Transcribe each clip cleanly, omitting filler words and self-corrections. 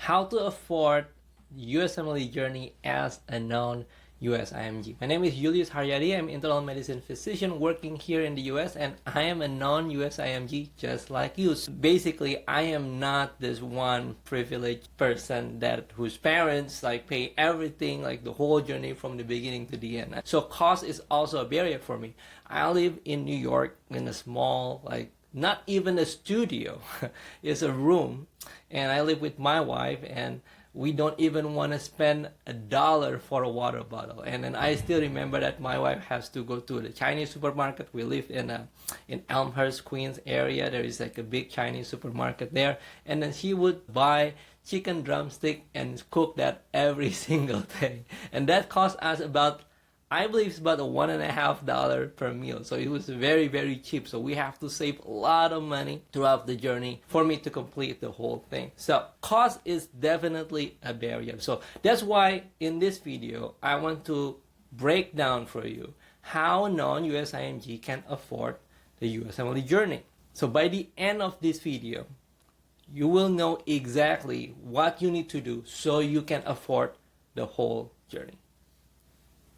how to afford USMLE journey as a non-US IMG. My name is Julius Haryadi. I'm an internal medicine physician working here in the US, and I am a non-US IMG just like you. So basically, I am not this one privileged person whose parents like pay everything, like the whole journey from the beginning to the end. So cost is also a barrier for me. I live in New York in a small, not even a studio, it's a room, and I live with my wife, and we don't even want to spend $1 for a water bottle. And then I still remember that my wife has to go to the Chinese supermarket. We live in Elmhurst, Queens area. There is like a big Chinese supermarket there, and then she would buy chicken drumstick and cook that every single day, and that cost us about, I believe it's about $1.50 per meal. So it was very, very cheap. So we have to save a lot of money throughout the journey for me to complete the whole thing. So cost is definitely a barrier. So that's why in this video, I want to break down for you how non-US IMG can afford the USMLE journey. So by the end of this video, you will know exactly what you need to do so you can afford the whole journey.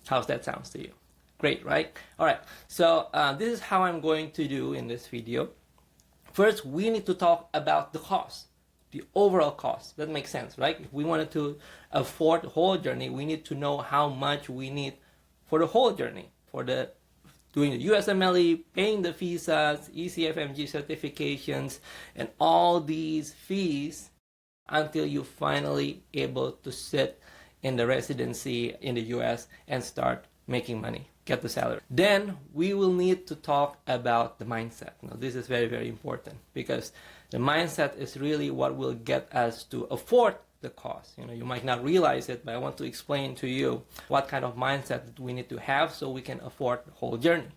How's that sounds to you? Great, right? All right, so this is how I'm going to do in this video. First, we need to talk about the cost, the overall cost. That makes sense, right? If we wanted to afford the whole journey, we need to know how much we need for the whole journey, for doing the USMLE, paying the visas, ECFMG certifications, and all these fees until you finally able to sit in the residency in the US and start making money, get the salary. Then we will need to talk about the mindset. Now this is very, very important because the mindset is really what will get us to afford the cost. You might not realize it, but I want to explain to you what kind of mindset we need to have so we can afford the whole journey.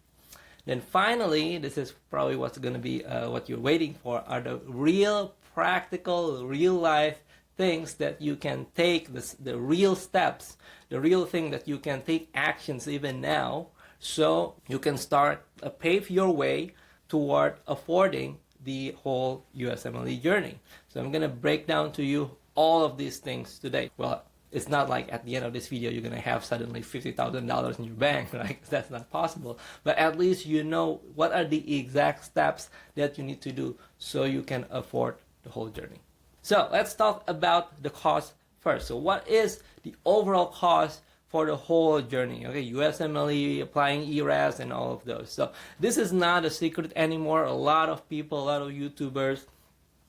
Then finally, this is probably what's going to be what you're waiting for, are the real practical, real life things that you can take, the real steps, the real thing that you can take actions even now, so you can start pave your way toward affording the whole USMLE journey. So I'm gonna break down to you all of these things today. Well, it's not like at the end of this video you're gonna have suddenly $50,000 in your bank, right? That's not possible. But at least you know what are the exact steps that you need to do so you can afford the whole journey. So let's talk about the cost first. So what is the overall cost for the whole journey? Okay, USMLE, applying ERAS, and all of those. So this is not a secret anymore. A lot of people, a lot of YouTubers,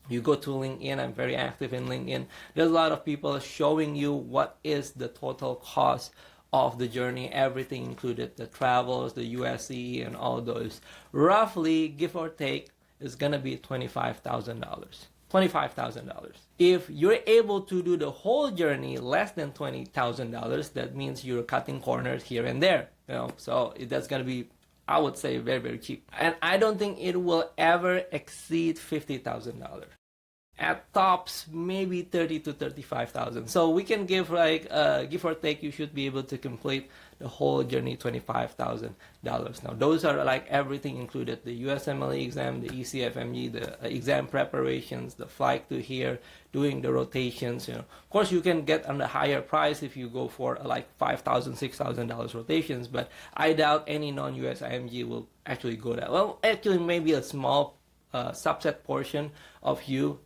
you go to LinkedIn, I'm very active in LinkedIn. There's a lot of people showing you what is the total cost of the journey, everything included, the travels, the USCE, and all those. Roughly, give or take, is gonna be $25,000. $25,000. If you're able to do the whole journey less than $20,000, that means you're cutting corners here and there. So that's gonna be, I would say, very, very cheap. And I don't think it will ever exceed $50,000. At tops, maybe 30 to 35,000. So we can give give or take, you should be able to complete the whole journey $25,000. Now those are like everything included: the USMLE exam, the ECFMG, the exam preparations, the flight to here, doing the rotations. Of course, you can get on the higher price if you go for like $5,000, $6,000 rotations. But I doubt any non-US IMG will actually go that. Well, actually, maybe a small subset portion of you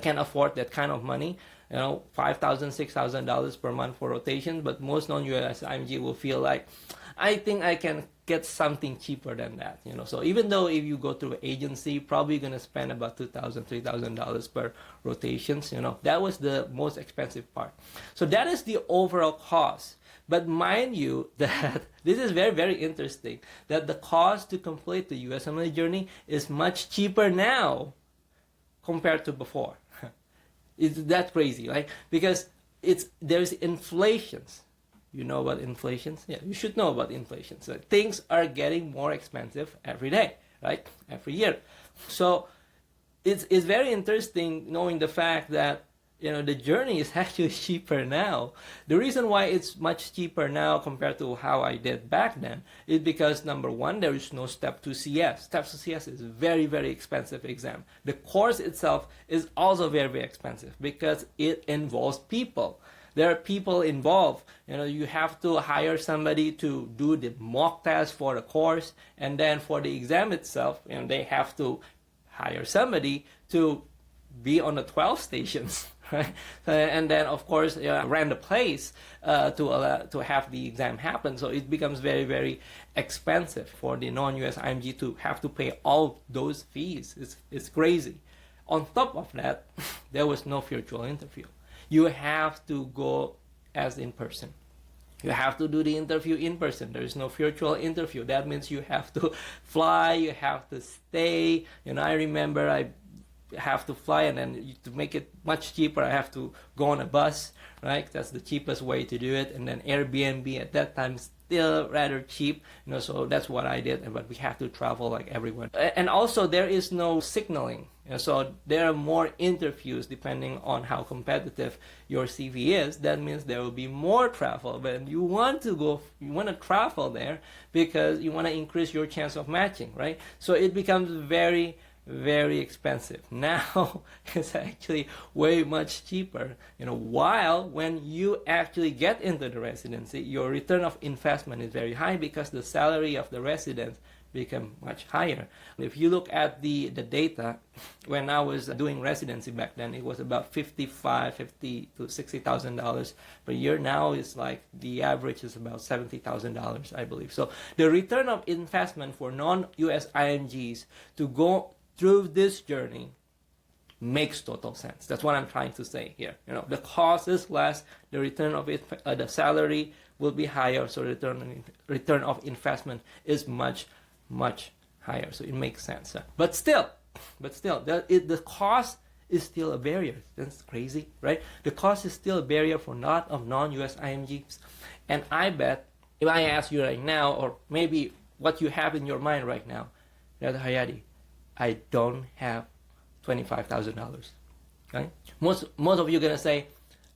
can afford that kind of money, $5,000, $6,000 per month for rotation. But most non-US IMG will feel like, I think I can get something cheaper than that. So even though if you go through an agency, probably gonna spend about $2,000, $3,000 per rotations. That was the most expensive part. So that is the overall cost. But mind you that this is very, very interesting, that the cost to complete the USMLE journey is much cheaper now compared to before. It's that crazy, right? Because there's inflations. You know about inflations? Yeah, you should know about inflation. So things are getting more expensive every day, right? Every year. So it's very interesting knowing the fact that the journey is actually cheaper now. The reason why it's much cheaper now compared to how I did back then is because, number one, there is no Step 2 CS. Step 2 CS is a very, very expensive exam. The course itself is also very, very expensive because it involves people. There are people involved. You have to hire somebody to do the mock test for the course, and then for the exam itself, they have to hire somebody to be on the 12 stations, right? And then, of course, rent a place to have the exam happen. So it becomes very, very expensive for the non-US IMG to have to pay all those fees. It's crazy. On top of that, there was no virtual interview. You have to go as in person. You have to do the interview in person. There is no virtual interview. That means you have to fly, you have to stay. I remember I have to fly, and then to make it much cheaper, I have to go on a bus, right? That's the cheapest way to do it. And then Airbnb at that time still rather cheap, so that's what I did. But we have to travel like everyone. And also there is no signaling. So there are more interviews depending on how competitive your CV is. That means there will be more travel. But you want to travel there because you want to increase your chance of matching, right? So it becomes very, very expensive. Now it's actually way much cheaper, while when you actually get into the residency, your return of investment is very high because the salary of the residents become much higher. If you look at the data, when I was doing residency back then, it was about $50 to $60,000 per year. Now it's like the average is about $70,000, I believe. So the return of investment for non-US IMGs to go through this journey makes total sense. That's what I'm trying to say here. The cost is less, the return of it, the salary will be higher, so return of investment is much, much higher. So it makes sense. But still, the cost is still a barrier. That's crazy, right? The cost is still a barrier for a lot of non-US IMGs. And I bet if I ask you right now, or maybe what you have in your mind right now, that Hayati, I don't have $25,000. Right? Most of you are gonna say,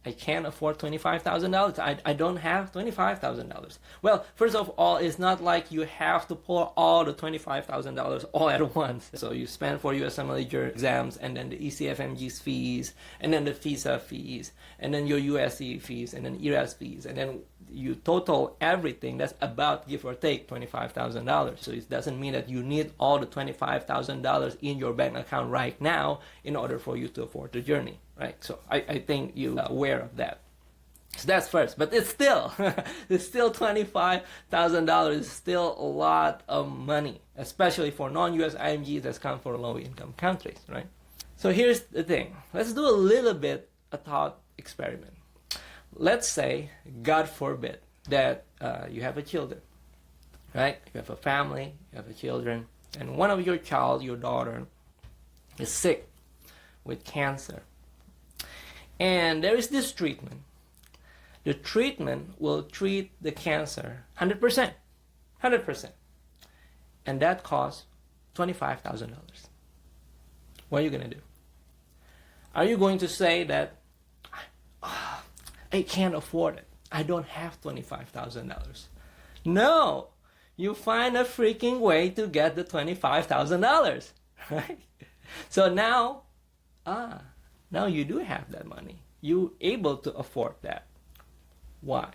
I can't afford $25,000. I don't have $25,000. Well, first of all, it's not like you have to pour all the $25,000 all at once. So you spend for USMLE exams, and then the ECFMG's fees, and then the visa fees, and then your USCE fees, and then ERAS fees, and then you total everything. That's about, give or take, $25,000. So it doesn't mean that you need all the $25,000 in your bank account right now in order for you to afford the journey. Right, so I think you're aware of that. So that's first, but it's still $25,000 is still a lot of money, especially for non-US IMGs that come from low-income countries, right? So here's the thing. Let's do a little bit a thought experiment. Let's say, God forbid, that you have a children, right? You have a family, you have a children, and one of your daughter, is sick with cancer. And there is this treatment. The treatment will treat the cancer 100%. And that costs $25,000. What are you going to do? Are you going to say that, I can't afford it, I don't have $25,000? No! You find a freaking way to get the $25,000, right? So now you do have that money. You're able to afford that. Why?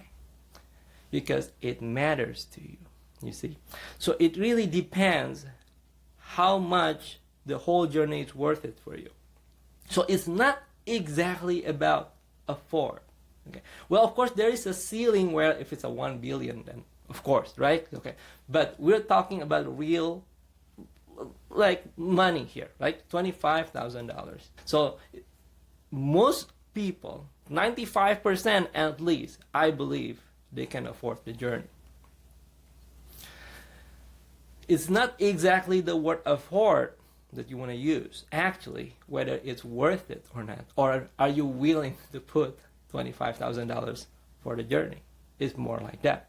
Because it matters to you, you see. So it really depends how much the whole journey is worth it for you. So it's not exactly about afford. Okay. Well, of course, there is a ceiling where if it's a 1 billion, then of course, right? Okay. But we're talking about real, like, money here, right? $25,000. So most people, 95% at least, I believe they can afford the journey. It's not exactly the word afford that you want to use, actually, whether it's worth it or not, or are you willing to put $25,000 for the journey. It's more like that.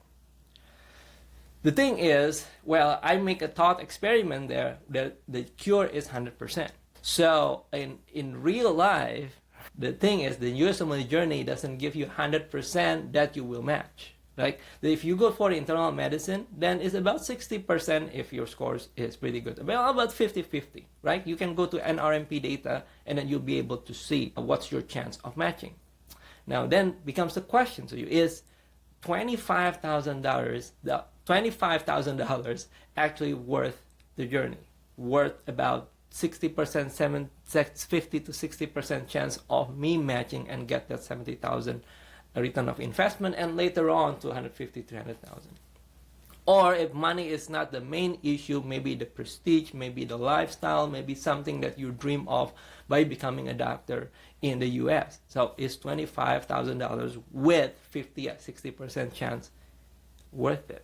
The thing is, well, I make a thought experiment there that the cure is 100%. So in real life, The thing is, the USMLE journey doesn't give you 100% that you will match. Right? If you go for internal medicine, then it's about 60% if your scores is pretty good. Well, about 50-50, right? You can go to NRMP data and then you'll be able to see what's your chance of matching. Now then becomes the question to you, is $25,000 actually worth the journey? Worth about 60%, 50 to 60% chance of me matching and get that 70,000 return of investment, and later on 250, 300,000. Or if money is not the main issue, maybe the prestige, maybe the lifestyle, maybe something that you dream of by becoming a doctor in the US. So is $25,000 with 50 or 60% chance worth it?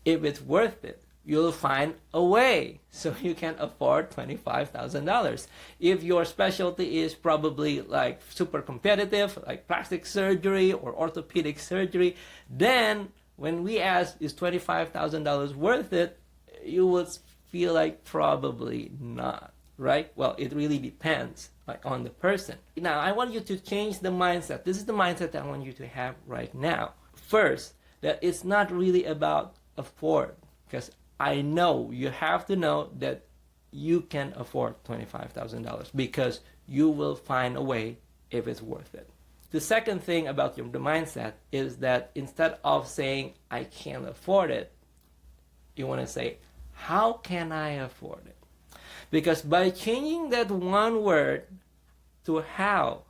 If it's worth it, you'll find a way so you can afford $25,000. If your specialty is probably like super competitive, like plastic surgery or orthopedic surgery, then when we ask, is $25,000 worth it, you would feel like probably not, right? Well, it really depends on the person. Now, I want you to change the mindset. This is the mindset I want you to have right now. First, that it's not really about afford, because I know you have to know that you can afford $25,000 because you will find a way if it's worth it. The second thing about the mindset is that instead of saying, I can't afford it, you want to say, how can I afford it? Because by changing that one word to how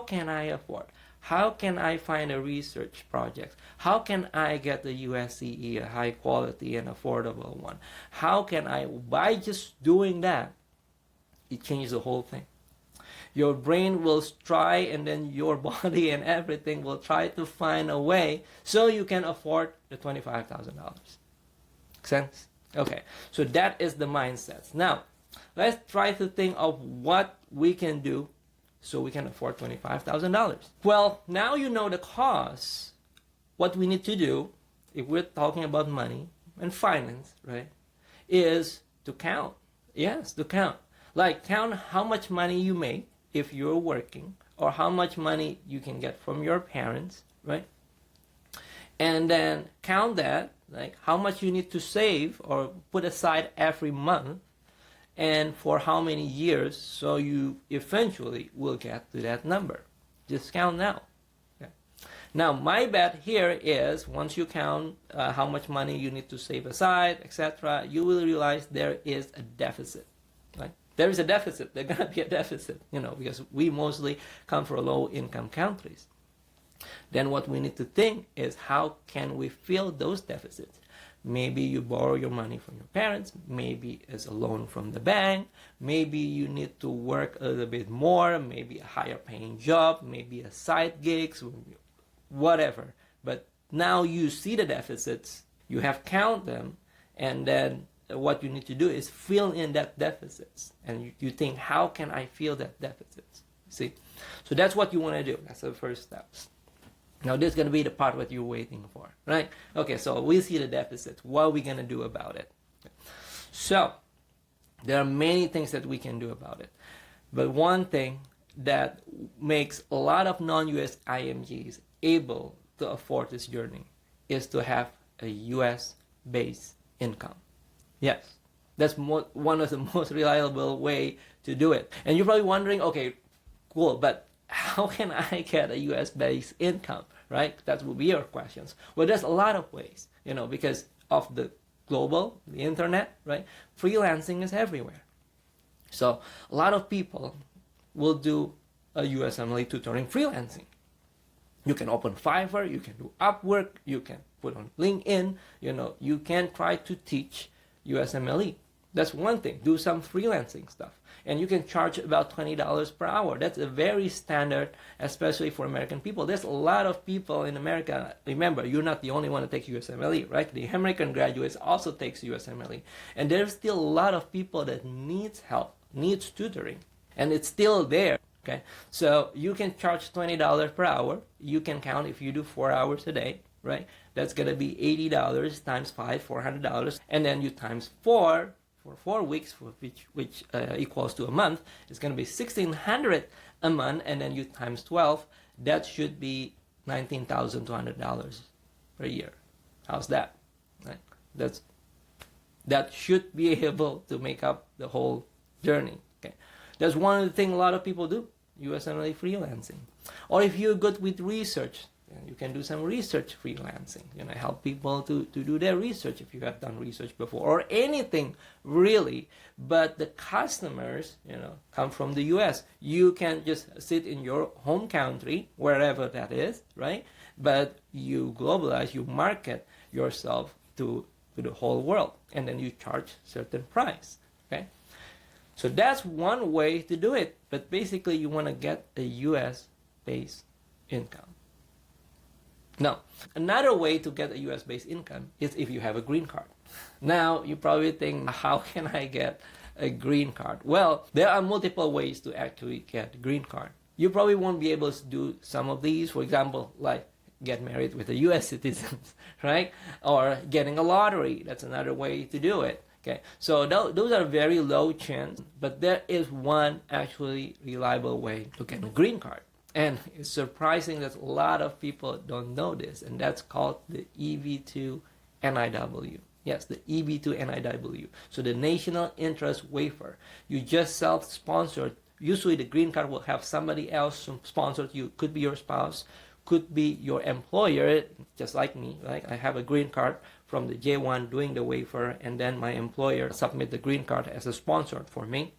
can I afford? How can I find a research project? How can I get the USCE, a high quality and affordable one? How can I, by just doing that, it changes the whole thing. Your brain will try, and then your body and everything will try to find a way so you can afford the $25,000. Make sense? Okay, so that is the mindset. Now, let's try to think of what we can do so we can afford $25,000. Well, now you know the cost. What we need to do, if we're talking about money and finance, right, is to count. Yes, to count. Like count how much money you make if you're working, or how much money you can get from your parents, right? And then count that, like how much you need to save or put aside every month, and for how many years, so you eventually will get to that number. Just count now. Okay. Now, my bet here is once you count how much money you need to save aside, etc., you will realize there is a deficit. Right? There is a deficit. There's gonna be a deficit, because we mostly come from low-income countries. Then what we need to think is how can we fill those deficits? Maybe you borrow your money from your parents, maybe it's a loan from the bank, maybe you need to work a little bit more, maybe a higher paying job, maybe a side gigs, whatever. But now you see the deficits, you have count them, and then what you need to do is fill in that deficits. And you think, how can I fill that deficits? See? So that's what you want to do. That's the first steps. Now this is going to be the part that you're waiting for, right? Okay, so we see the deficit. What are we going to do about it? So there are many things that we can do about it. But one thing that makes a lot of non-US IMGs able to afford this journey is to have a US-based income. Yes, that's one of the most reliable way to do it. And you're probably wondering, okay, cool, but how can I get a US-based income, right? That will be your questions. Well, there's a lot of ways, because of the internet, right? Freelancing is everywhere. So a lot of people will do a USMLE tutoring freelancing. You can open Fiverr, you can do Upwork, you can put on LinkedIn, you can try to teach USMLE. That's one thing. Do some freelancing stuff. And you can charge about $20 per hour. That's a very standard, especially for American people. There's a lot of people in America. Remember, you're not the only one that takes USMLE, right? The American graduates also takes USMLE. And there's still a lot of people that needs help, needs tutoring. And it's still there, okay? So you can charge $20 per hour. You can count if you do 4 hours a day, right? That's going to be $80 times 5, $400. And then you times 4 for 4 weeks, which equals to a month. It's going to be $1,600 a month, and then you times 12. That should be $19,200 per year. How's that? Right? That should be able to make up the whole journey. Okay, that's one of the things a lot of people do. USMLE freelancing, or if you're good with research, you can do some research freelancing. Help people to do their research if you have done research before, or anything really. But the customers, come from the US. You can just sit in your home country, wherever that is, right? But you globalize, you market yourself to the whole world, and then you charge certain price. Okay, so that's one way to do it. But basically, you want to get a US-based income. Now, another way to get a US-based income is if you have a green card. Now, you probably think, how can I get a green card? Well, there are multiple ways to actually get a green card. You probably won't be able to do some of these. For example, like get married with a US citizen, right? Or getting a lottery. That's another way to do it. Okay, so those are very low chance, but there is one actually reliable way to get a green card. And it's surprising that a lot of people don't know this, and that's called the EB-2 NIW. Yes, the EB-2 NIW. So the National Interest Waiver. You just self-sponsored. Usually the green card will have somebody else sponsor you. Could be your spouse, could be your employer, just like me, right? I have a green card from the J1 doing the waiver, and then my employer submit the green card as a sponsor for me.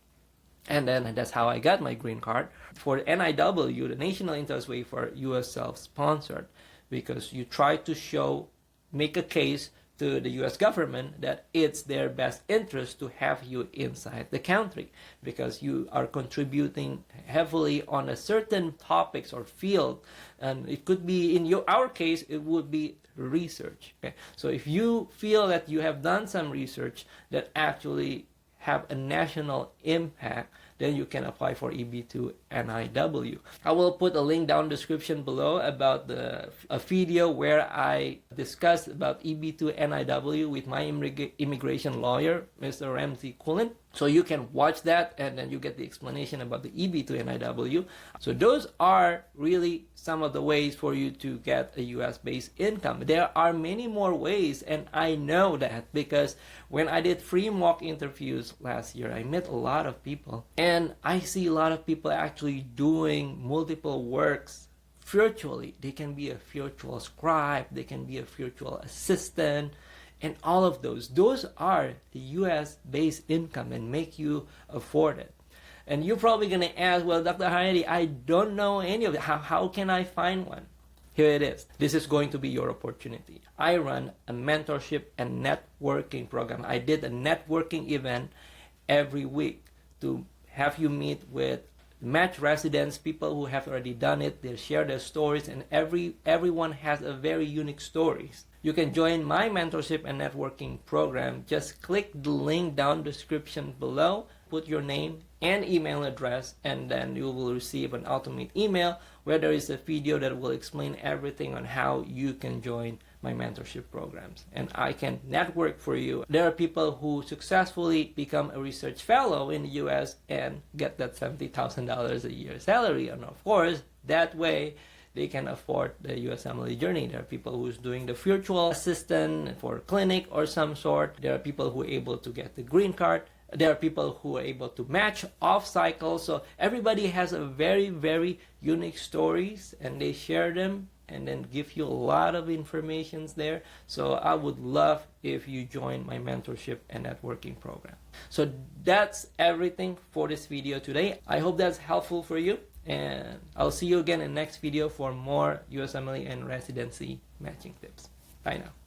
And then that's how I got my green card. For NIW, the National Interest Waiver, you are self-sponsored because you try to make a case to the US government that it's their best interest to have you inside the country because you are contributing heavily on a certain topics or field. And it could be, in our case, it would be research. Okay? So if you feel that you have done some research that actually have a national impact, then you can apply for EB-2 NIW. I will put a link down in the description below about a video where I discussed about EB-2 NIW with my immigration lawyer, Mr. Ramsey Cullen. So you can watch that, and then you get the explanation about the EB-2 NIW. So those are really some of the ways for you to get a US-based income. There are many more ways, and I know that because when I did free mock interviews last year, I met a lot of people, and I see a lot of people actually doing multiple works virtually. They can be a virtual scribe, they can be a virtual assistant, and all of those are the US-based income and make you afford it. And you're probably going to ask, well, Dr. Haryadi, I don't know any of it. How can I find one? Here it is. This is going to be your opportunity. I run a mentorship and networking program. I did a networking event every week to have you meet with match residents, people who have already done it. They share their stories, and everyone has a very unique stories. You can join my mentorship and networking program. Just click the link down the description below, put your name and email address, and then you will receive an automated email where there is a video that will explain everything on how you can join my mentorship programs. And I can network for you. There are people who successfully become a research fellow in the US and get that $70,000 a year salary. And of course, that way, they can afford the USMLE journey. There are people who's doing the virtual assistant for clinic or some sort. There are people who are able to get the green card. There are people who are able to match off cycle. So everybody has a very, very unique stories, and they share them and then give you a lot of information there. So I would love if you join my mentorship and networking program. So that's everything for this video today. I hope that's helpful for you. And I'll see you again in the next video for more USMLE and residency matching tips. Bye now.